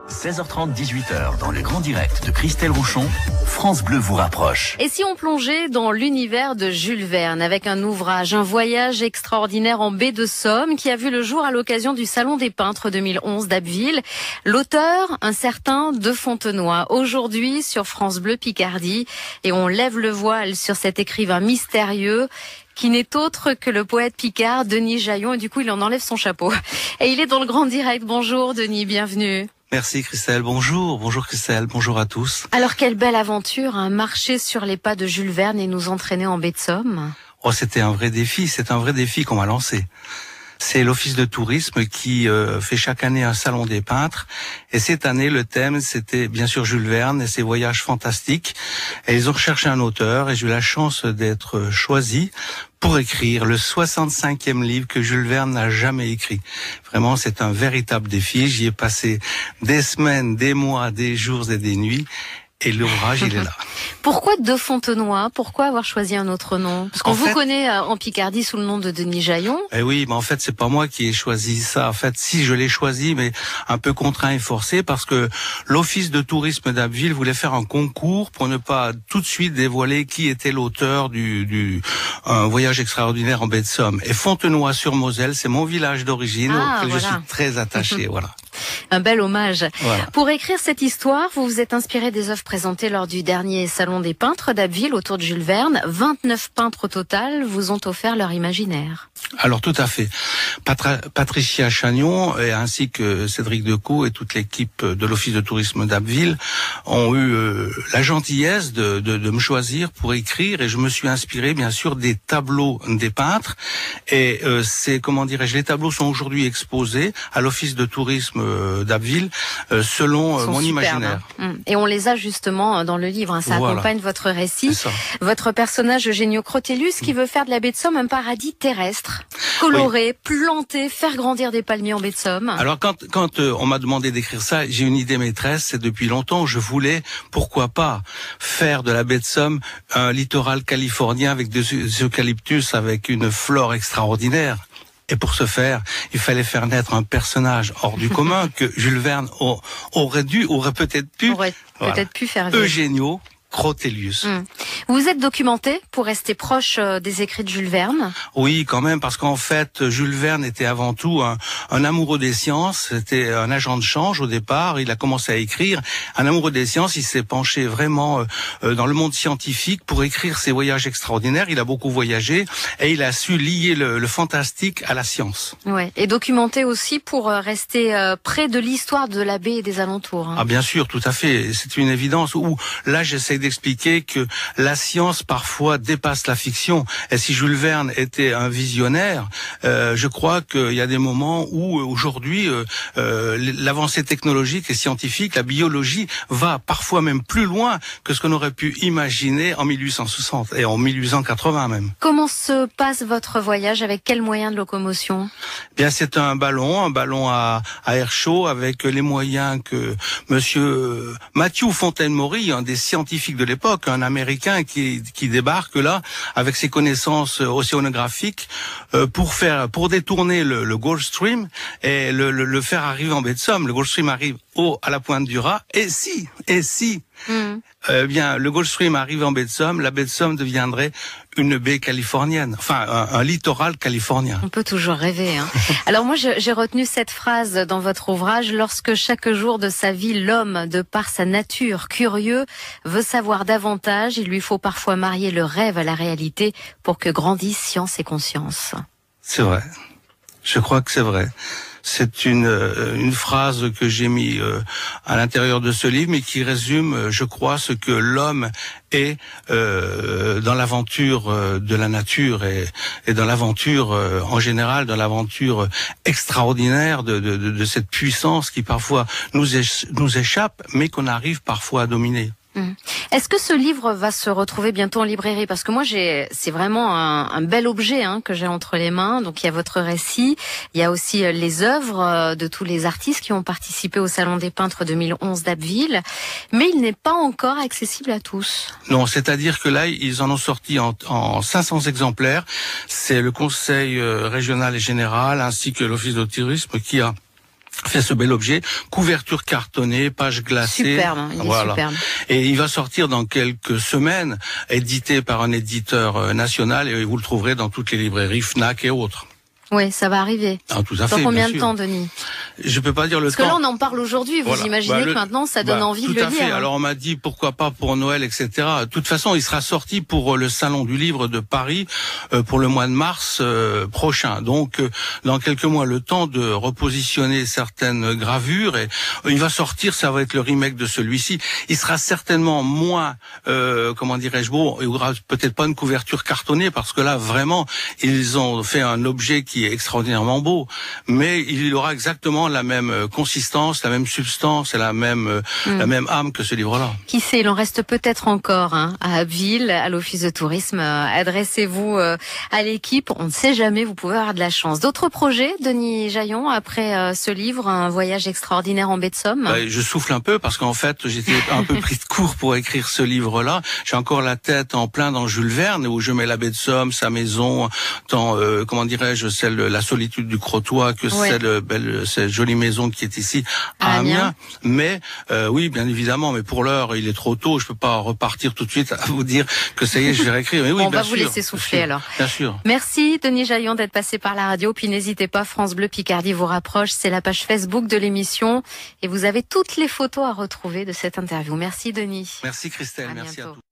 16h30, 18h, dans le grand direct de Christelle Rouchon, France Bleu vous rapproche. Et si on plongeait dans l'univers de Jules Verne avec un ouvrage, un voyage extraordinaire en baie de Somme qui a vu le jour à l'occasion du Salon des Peintres 2011 d'Abbeville. L'auteur, un certain De Fontenoy, aujourd'hui sur France Bleu Picardie. Et on lève le voile sur cet écrivain mystérieux qui n'est autre que le poète picard Denis Jaillon. Et du coup, il en enlève son chapeau. Et il est dans le grand direct. Bonjour Denis, bienvenue. Merci Christelle, bonjour Christelle, bonjour à tous. Alors quelle belle aventure, hein, marcher sur les pas de Jules Verne et nous entraîner en baie de Somme. Oh, c'était un vrai défi, c'est un vrai défi qu'on m'a lancé. C'est l'Office de tourisme qui fait chaque année un salon des peintres. Et cette année, le thème, c'était bien sûr Jules Verne et ses voyages fantastiques. Et ils ont recherché un auteur et j'ai eu la chance d'être choisi pour écrire le 65e livre que Jules Verne n'a jamais écrit. Vraiment, c'est un véritable défi. J'y ai passé des semaines, des mois, des jours et des nuits. Et l'ouvrage, il est là. Pourquoi De Fontenoy? Pourquoi avoir choisi un autre nom? Parce qu'on vous connaît en Picardie sous le nom de Denis Jaillon. Eh oui, mais en fait, c'est pas moi qui ai choisi ça. En fait, si, je l'ai choisi, mais un peu contraint et forcé, parce que l'Office de tourisme d'Abbeville voulait faire un concours pour ne pas tout de suite dévoiler qui était l'auteur du voyage extraordinaire en baie de Somme. Et Fontenoy-sur-Moselle, c'est mon village d'origine, auquel je suis très attaché. Voilà. Un bel hommage. Voilà. Pour écrire cette histoire, vous vous êtes inspiré des œuvres présentées lors du dernier Salon des Peintres d'Abbeville autour de Jules Verne. 29 peintres au total vous ont offert leur imaginaire. Alors tout à fait. Patricia Chagnon et ainsi que Cédric Decaux et toute l'équipe de l'Office de tourisme d'Abbeville ont eu la gentillesse de me choisir pour écrire et je me suis inspiré bien sûr des tableaux des peintres et les tableaux sont aujourd'hui exposés à l'Office de tourisme d'Abbeville selon mon imaginaire. Et on les a justement dans le livre, hein, ça accompagne votre récit. Votre personnage Eugenio Crotellus qui veut faire de la baie de Somme un paradis terrestre. Colorer, planter, faire grandir des palmiers en baie de Somme. Alors quand on m'a demandé d'écrire ça, j'ai une idée maîtresse, c'est depuis longtemps, je voulais, pourquoi pas, faire de la baie de Somme un littoral californien avec des eucalyptus, avec une flore extraordinaire. Et pour ce faire, il fallait faire naître un personnage hors du commun que Jules Verne aurait peut-être pu faire vivre. Eugenio Crotellus. Vous vous êtes documenté pour rester proche des écrits de Jules Verne? Oui, quand même, parce qu'en fait, Jules Verne était avant tout un amoureux des sciences. C'était un agent de change au départ. Il a commencé à écrire. Un amoureux des sciences, il s'est penché vraiment dans le monde scientifique pour écrire ses voyages extraordinaires. Il a beaucoup voyagé et il a su lier le fantastique à la science. Ouais. Et documenté aussi pour rester près de l'histoire de la baie et des alentours. Hein. Ah bien sûr, tout à fait. C'est une évidence. Où là, j'essaie d'expliquer que la science parfois dépasse la fiction. Et si Jules Verne était un visionnaire, je crois qu'il y a des moments où aujourd'hui l'avancée technologique et scientifique, la biologie va parfois même plus loin que ce qu'on aurait pu imaginer en 1860 et en 1880 même. Comment se passe votre voyage? Avec quels moyens de locomotion? Bien, c'est un ballon à air chaud avec les moyens que monsieur Matthew Fontaine-Maury, un des scientifiques de l'époque, un Américain qui débarque là avec ses connaissances océanographiques pour détourner le Gulf Stream et le faire arriver en baie de Somme. Le Gulf Stream arrive à la pointe du Raz. Et si bien le Gulf Stream arrive en baie de Somme, la baie de Somme deviendrait une baie californienne, enfin un littoral californien. On peut toujours rêver. Hein. Alors moi, j'ai retenu cette phrase dans votre ouvrage. Lorsque chaque jour de sa vie, l'homme, de par sa nature curieux, veut savoir davantage, il lui faut parfois marier le rêve à la réalité pour que grandissent science et conscience. C'est vrai. Je crois que c'est vrai. C'est une phrase que j'ai mis à l'intérieur de ce livre, mais qui résume, je crois, ce que l'homme est dans l'aventure de la nature et dans l'aventure en général, dans l'aventure extraordinaire de cette puissance qui parfois nous échappe, mais qu'on arrive parfois à dominer. Est-ce que ce livre va se retrouver bientôt en librairie? Parce que moi, c'est vraiment un bel objet que j'ai entre les mains. Donc, il y a votre récit, il y a aussi les œuvres de tous les artistes qui ont participé au Salon des Peintres 2011 d'Abbeville. Mais il n'est pas encore accessible à tous. Non, c'est-à-dire que là, ils en ont sorti en 500 exemplaires. C'est le Conseil régional et général ainsi que l'Office de tourisme qui a fait ce bel objet, couverture cartonnée, page glacée. Superbe, il est superbe. Et il va sortir dans quelques semaines, édité par un éditeur national, et vous le trouverez dans toutes les librairies Fnac et autres. Oui, ça va arriver. Ah, tout à fait. Dans combien de temps, Denis? Je peux pas dire le temps. Parce que là, on en parle aujourd'hui. Vous imaginez que maintenant, ça donne envie de le lire. Tout à fait. Alors, on m'a dit pourquoi pas pour Noël, etc. De toute façon, il sera sorti pour le Salon du Livre de Paris pour le mois de mars prochain. Donc, dans quelques mois, le temps de repositionner certaines gravures. Et il va sortir, ça va être le remake de celui-ci. Il sera certainement moins, comment dirais-je, beau. Il y aura peut-être pas une couverture cartonnée parce que là, vraiment, ils ont fait un objet qui est extraordinairement beau, mais il aura exactement la même consistance, la même substance et la même âme que ce livre-là. Qui sait, il en reste peut-être encore à Abbeville, à l'Office de tourisme. Adressez-vous à l'équipe, on ne sait jamais, vous pouvez avoir de la chance. D'autres projets, Denis Jaillon, après ce livre, un voyage extraordinaire en baie de Somme? Je souffle un peu parce qu'en fait, j'étais un peu pris de court pour écrire ce livre-là. J'ai encore la tête en plein dans Jules Verne, où je mets la baie de Somme, sa maison, dans, comment dirais-je, la solitude du Crotoy, que cette jolie maison qui est ici à Amiens. Mais oui, bien évidemment, mais pour l'heure, il est trop tôt. Je peux pas repartir tout de suite à vous dire que ça y est, je vais réécrire. Mais oui, on va vous laisser souffler alors. Bien sûr. Merci Denis Jaillon d'être passé par la radio. Puis n'hésitez pas, France Bleu Picardie vous rapproche. C'est la page Facebook de l'émission et vous avez toutes les photos à retrouver de cette interview. Merci Denis. Merci Christelle. Merci à tous.